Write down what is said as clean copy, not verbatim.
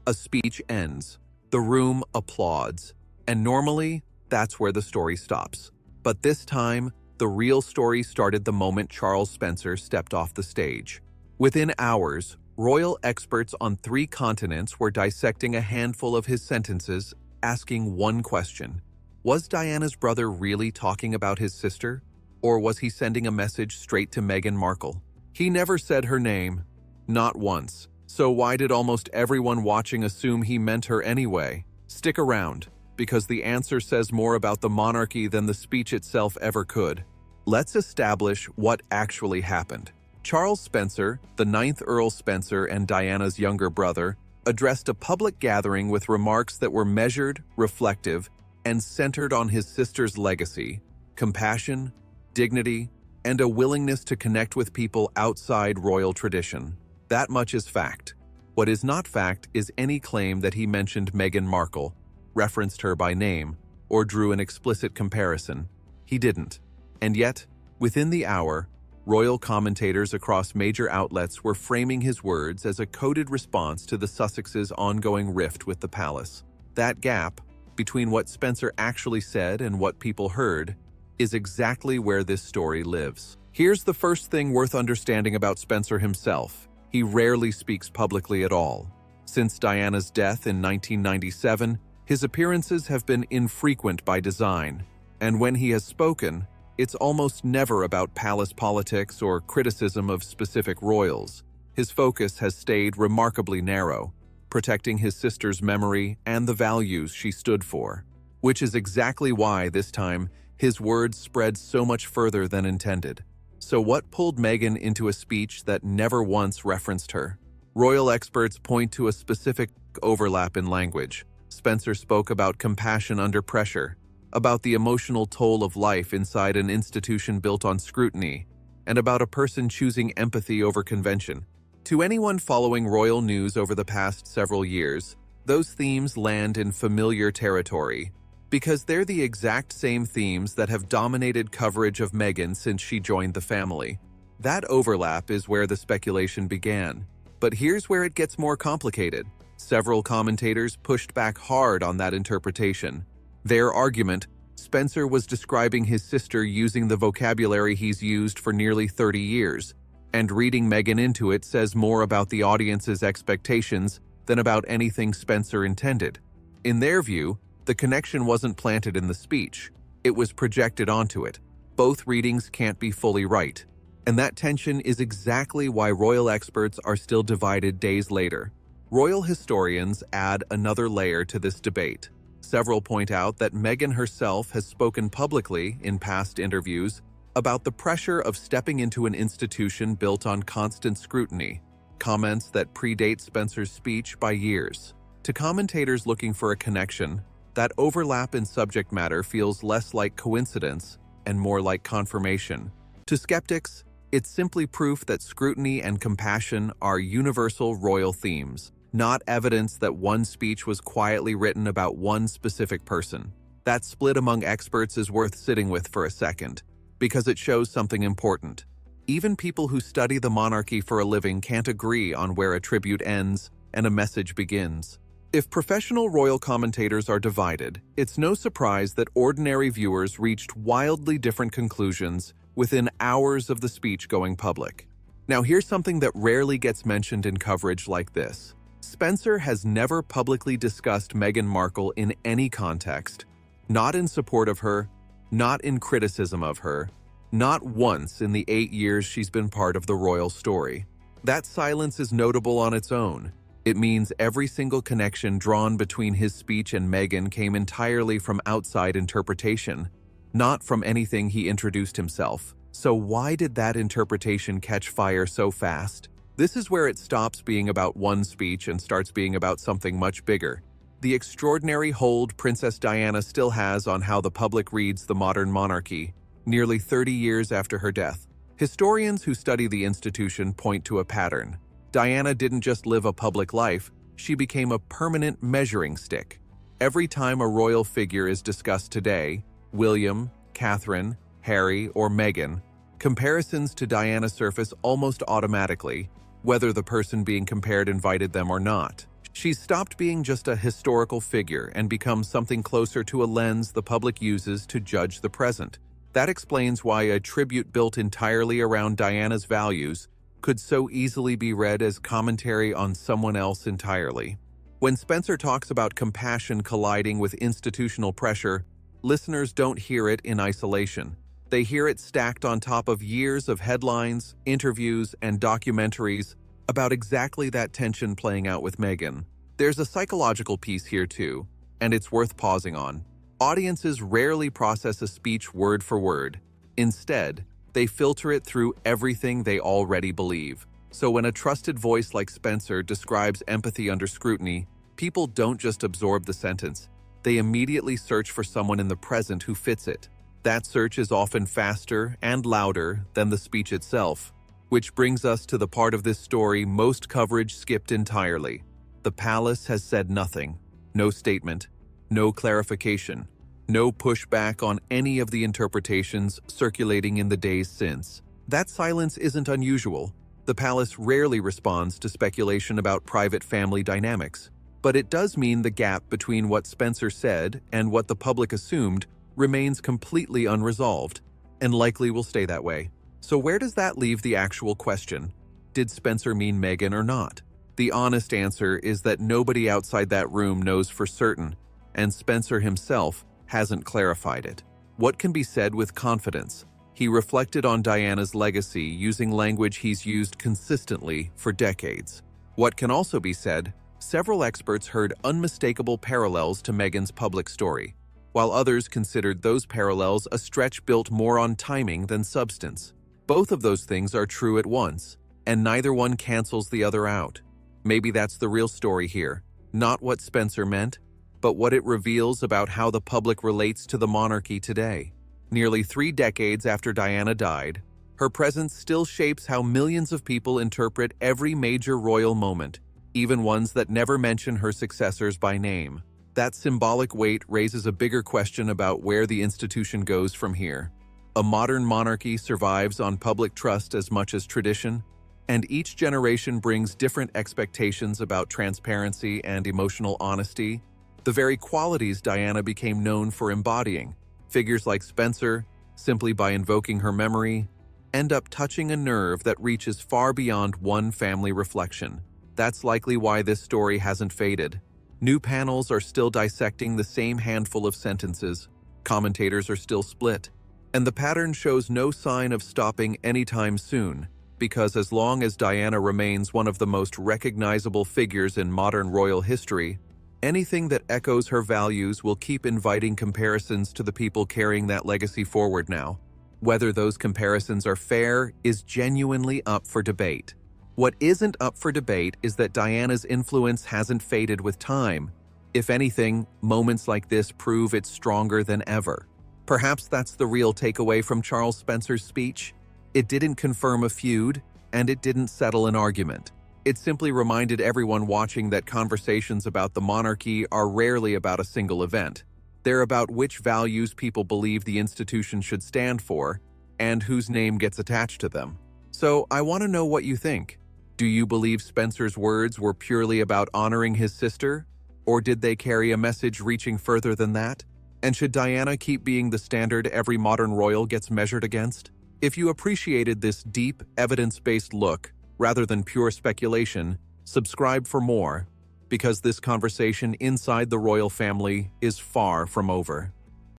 A speech ends. The room applauds. And normally, that's where the story stops. But this time, the real story started the moment Charles Spencer stepped off the stage. Within hours, royal experts on 3 continents were dissecting a handful of his sentences, asking one question. Was Diana's brother really talking about his sister? Or was he sending a message straight to Meghan Markle? He never said her name. Not once. So why did almost everyone watching assume he meant her anyway? Stick around, because the answer says more about the monarchy than the speech itself ever could. Let's establish what actually happened. Charles Spencer, the 9th Earl Spencer and Diana's younger brother, addressed a public gathering with remarks that were measured, reflective, and centered on his sister's legacy, compassion, dignity, and a willingness to connect with people outside royal tradition. That much is fact. What is not fact is any claim that he mentioned Meghan Markle, referenced her by name, or drew an explicit comparison. He didn't. And yet, within the hour, royal commentators across major outlets were framing his words as a coded response to the Sussexes' ongoing rift with the palace. That gap, between what Spencer actually said and what people heard, is exactly where this story lives. Here's the first thing worth understanding about Spencer himself. He rarely speaks publicly at all. Since Diana's death in 1997, his appearances have been infrequent by design, and when he has spoken, it's almost never about palace politics or criticism of specific royals. His focus has stayed remarkably narrow, protecting his sister's memory and the values she stood for, which is exactly why, this time, his words spread so much further than intended. So what pulled Meghan into a speech that never once referenced her? Royal experts point to a specific overlap in language. Spencer spoke about compassion under pressure, about the emotional toll of life inside an institution built on scrutiny, and about a person choosing empathy over convention. To anyone following royal news over the past several years, those themes land in familiar territory, because they're the exact same themes that have dominated coverage of Meghan since she joined the family. That overlap is where the speculation began. But here's where it gets more complicated. Several commentators pushed back hard on that interpretation. Their argument, Spencer was describing his sister using the vocabulary he's used for nearly 30 years, and reading Meghan into it says more about the audience's expectations than about anything Spencer intended. In their view, the connection wasn't planted in the speech, it was projected onto it. Both readings can't be fully right. And that tension is exactly why royal experts are still divided days later. Royal historians add another layer to this debate. Several point out that Meghan herself has spoken publicly in past interviews about the pressure of stepping into an institution built on constant scrutiny, comments that predate Spencer's speech by years. To commentators looking for a connection, that overlap in subject matter feels less like coincidence and more like confirmation. To skeptics, it's simply proof that scrutiny and compassion are universal royal themes, not evidence that one speech was quietly written about one specific person. That split among experts is worth sitting with for a second, because it shows something important. Even people who study the monarchy for a living can't agree on where a tribute ends and a message begins. If professional royal commentators are divided, it's no surprise that ordinary viewers reached wildly different conclusions within hours of the speech going public. Now here's something that rarely gets mentioned in coverage like this. Spencer has never publicly discussed Meghan Markle in any context, not in support of her, not in criticism of her, not once in the 8 years she's been part of the royal story. That silence is notable on its own. It means every single connection drawn between his speech and Meghan came entirely from outside interpretation, not from anything he introduced himself. So why did that interpretation catch fire so fast? This is where it stops being about one speech and starts being about something much bigger. The extraordinary hold Princess Diana still has on how the public reads the modern monarchy, nearly 30 years after her death. Historians who study the institution point to a pattern. Diana didn't just live a public life, she became a permanent measuring stick. Every time a royal figure is discussed today, William, Catherine, Harry, or Meghan, comparisons to Diana surface almost automatically, whether the person being compared invited them or not. She's stopped being just a historical figure and become something closer to a lens the public uses to judge the present. That explains why a tribute built entirely around Diana's values could so easily be read as commentary on someone else entirely. When Spencer talks about compassion colliding with institutional pressure, listeners don't hear it in isolation. They hear it stacked on top of years of headlines, interviews, and documentaries about exactly that tension playing out with Meghan. There's a psychological piece here too, and it's worth pausing on. Audiences rarely process a speech word for word. Instead, they filter it through everything they already believe. So when a trusted voice like Spencer describes empathy under scrutiny, people don't just absorb the sentence. They immediately search for someone in the present who fits it. That search is often faster and louder than the speech itself. Which brings us to the part of this story most coverage skipped entirely. The palace has said nothing. No statement, no clarification, no pushback on any of the interpretations circulating in the days since. That silence isn't unusual. The palace rarely responds to speculation about private family dynamics. But it does mean the gap between what Spencer said and what the public assumed remains completely unresolved, and likely will stay that way. So where does that leave the actual question? Did Spencer mean Meghan or not? The honest answer is that nobody outside that room knows for certain, and Spencer himself hasn't clarified it. What can be said with confidence? He reflected on Diana's legacy using language he's used consistently for decades. What can also be said? Several experts heard unmistakable parallels to Meghan's public story, while others considered those parallels a stretch built more on timing than substance. Both of those things are true at once, and neither one cancels the other out. Maybe that's the real story here, not what Spencer meant, but what it reveals about how the public relates to the monarchy today. Nearly 3 decades after Diana died, her presence still shapes how millions of people interpret every major royal moment, even ones that never mention her successors by name. That symbolic weight raises a bigger question about where the institution goes from here. A modern monarchy survives on public trust as much as tradition, and each generation brings different expectations about transparency and emotional honesty, the very qualities Diana became known for embodying. Figures like Spencer, simply by invoking her memory, end up touching a nerve that reaches far beyond one family reflection. That's likely why this story hasn't faded. New panels are still dissecting the same handful of sentences, commentators are still split, and the pattern shows no sign of stopping anytime soon, because as long as Diana remains one of the most recognizable figures in modern royal history, anything that echoes her values will keep inviting comparisons to the people carrying that legacy forward now. Whether those comparisons are fair is genuinely up for debate. What isn't up for debate is that Diana's influence hasn't faded with time. If anything, moments like this prove it's stronger than ever. Perhaps that's the real takeaway from Charles Spencer's speech. It didn't confirm a feud, and it didn't settle an argument. It simply reminded everyone watching that conversations about the monarchy are rarely about a single event. They're about which values people believe the institution should stand for, and whose name gets attached to them. So I want to know what you think. Do you believe Spencer's words were purely about honoring his sister, or did they carry a message reaching further than that? And should Diana keep being the standard every modern royal gets measured against? If you appreciated this deep, evidence-based look, rather than pure speculation, subscribe for more, because this conversation inside the royal family is far from over.